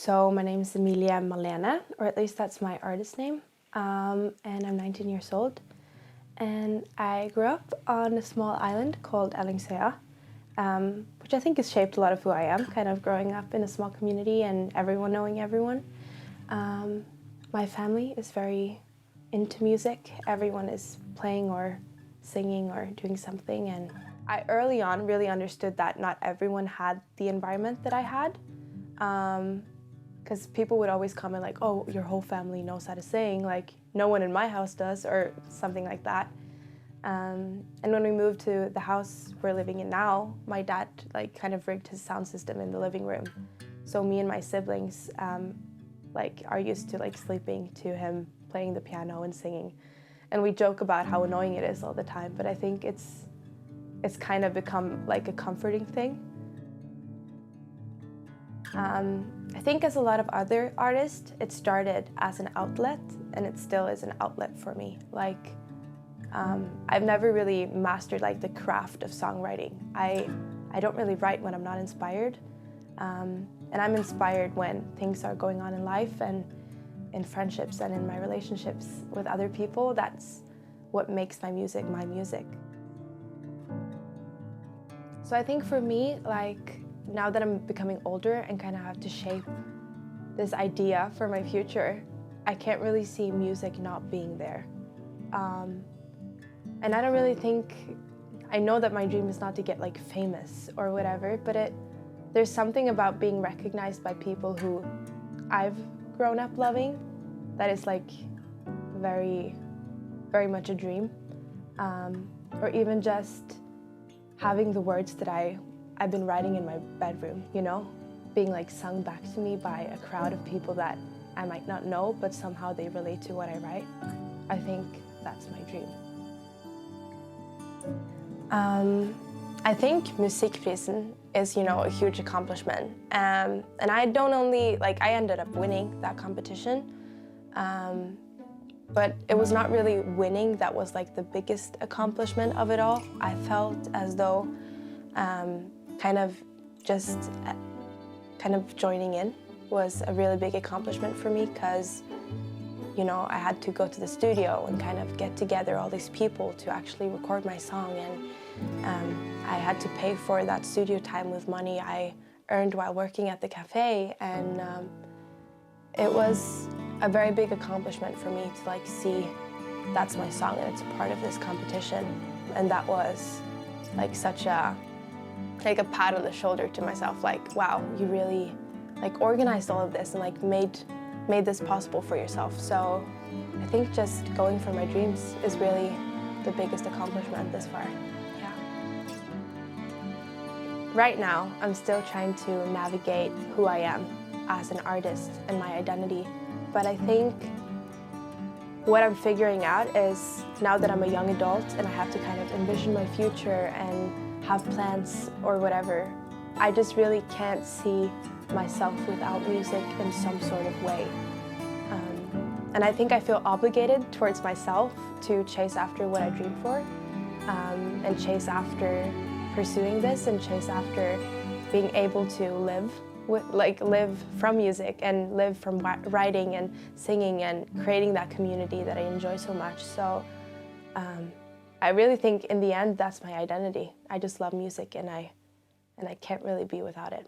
So my name is Emilie Malene, or at least that's my artist name, and I'm 19 years old. And I grew up on a small island called Ellingsøya, which I think has shaped a lot of who I am, kind of growing up in a small community and everyone knowing everyone. My family is very into music. Everyone is playing or singing or doing something, and I early on really understood that not everyone had the environment that I had. Because people would always comment like, oh, your whole family knows how to sing, like no one in my house does, or something like that. And when we moved to the house we're living in now, my dad like kind of rigged his sound system in the living room. So me and my siblings like are used to like sleeping to him playing the piano and singing. And we joke about how annoying it is all the time, but I think it's kind of become like a comforting thing. I think as a lot of other artists, it started as an outlet, and it still is an outlet for me. Like, I've never really mastered like the craft of songwriting. I don't really write when I'm not inspired, and I'm inspired when things are going on in life and in friendships and in my relationships with other people. That's what makes my music my music. So I think for me, like, now that I'm becoming older and kind of have to shape this idea for my future, I can't really see music not being there. And I don't really think, I know that my dream is not to get like famous or whatever, but there's something about being recognized by people who I've grown up loving that is like very, very much a dream. Or even just having the words that I've been writing in my bedroom, you know, being like sung back to me by a crowd of people that I might not know, but somehow they relate to what I write. I think that's my dream. I think Musikkprisen is, you know, a huge accomplishment. And I don't only, like, I ended up winning that competition, but it was not really winning that was like the biggest accomplishment of it all. I felt as though kind of joining in was a really big accomplishment for me, because, you know, I had to go to the studio and kind of get together all these people to actually record my song, and I had to pay for that studio time with money I earned while working at the cafe, and it was a very big accomplishment for me to like see that's my song and it's a part of this competition, and that was like such a pat on the shoulder to myself, like, wow, you really like organized all of this and like made this possible for yourself. So I think just going for my dreams is really the biggest accomplishment this far. Yeah. Right now, I'm still trying to navigate who I am as an artist and my identity, but I think what I'm figuring out is, now that I'm a young adult and I have to kind of envision my future and have plans or whatever, I just really can't see myself without music in some sort of way. And I think I feel obligated towards myself to chase after what I dream for, and chase after pursuing this, and chase after being able to live from music and live from writing and singing and creating that community that I enjoy so much. So I really think in the end that's my identity. I just love music, and I can't really be without it.